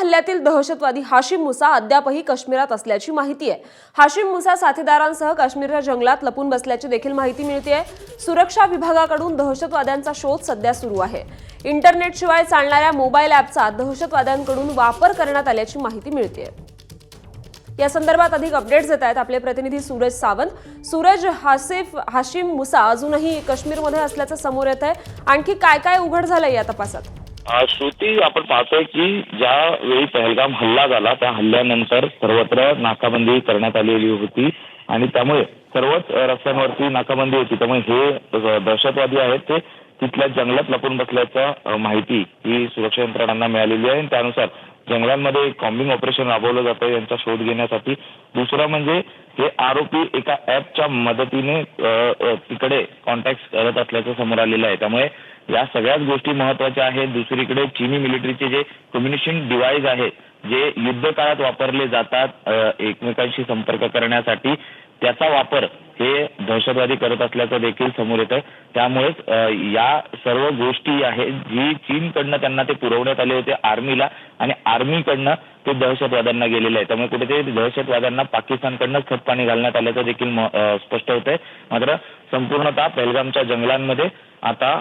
हल्ल्यातील दहशतवादी हाशिम मुसा अद्यापही काश्मीरात असल्याची माहिती आहे। हाशिम मुसा साथीदारांसह काश्मीरच्या जंगलात लपून बसल्याची देखील माहिती मिळते। सुरक्षा विभागाकडून दहशतवाद्यांचा शोध सध्या सुरू आहे। इंटरनेटशिवाय चालणाऱ्या मोबाईल ॲपचा दहशतवाद्यांकडून वापर करण्यात आल्याची माहिती मिळते। या संदर्भात अधिक अपडेट्स देत आहेत आपले प्रतिनिधी सूरज सावंत। सूरज, हाशिम मुसा अजूनही काश्मीरमध्ये असल्याचं समोर येत आहे। आणखी काय काय उघड झालंय या तपासात? श्रुती, आपण पाहतोय की ज्यावेळी पहलगाम हल्ला झाला त्या हल्ल्यानंतर सर्वत्र नाकाबंदी करण्यात आलेली होती आणि त्यामुळे सर्वच रस्त्यांवरती नाकाबंदी होती। त्यामुळे हे दहशतवादी आहेत ते तिथल्या जंगलात लपून बसल्याचं माहिती ही सुरक्षा यंत्रणांना मिळालेली आहे। त्यानुसार जंगलांमध्ये कॉम्बिंग ऑपरेशन राबवलं जातं यांचा शोध घेण्यासाठी। दुसरं म्हणजे हे आरोपी एका ॲपच्या मदतीने तिकडे कॉन्टॅक्ट करत असल्याचं समोर आलेलं आहे। त्यामुळे या सगळ्याच गोष्टी महत्त्वाच्या आहेत। दुसरीकडे चीनी मिलिटरीचे जे कम्युनिकेशन डिव्हाइस आहे जे युद्ध काळात वापरले जातात एकमेकांशी संपर्क करण्यासाठी, त्याचा वापर हे दहशतवादी करत असल्याचं देखील समोर येतं। त्यामुळेच या सर्व गोष्टी आहेत जी चीनकडनं त्यांना ते पुरवण्यात आले होते आर्मीला आणि आर्मीकडनं ते दहशतवाद्यांना गेलेले आहे। त्यामुळे कुठेतरी दहशतवाद्यांना पाकिस्तानकडनं खतपाणी घालण्यात आल्याचं देखील स्पष्ट होतंय। मात्र संपूर्णतः पहलगामच्या जंगलांमध्ये आता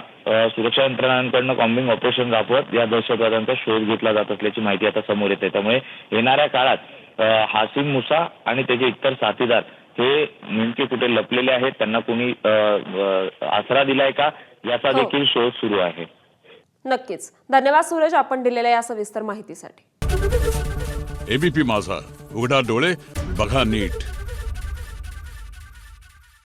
सुरक्षा यंत्रणांकडनं कॉम्बिंग ऑपरेशन राबवत या दहशतवाद्यांचा शोध घेतला जात असल्याची माहिती आता समोर येते। त्यामुळे येणाऱ्या काळात हाशिम मुसा आणि त्याचे इतर साथीदार हे नेमके कुठे लपलेले आहेत, त्यांना कोणी आसरा दिलाय का याचा देखील शोध सुरू आहे। नक्कीच, धन्यवाद सूरज, आपण दिलेल्या या सविस्तर माहितीसाठी। एबीपी माझा, उघडा डोळे बघा नीट।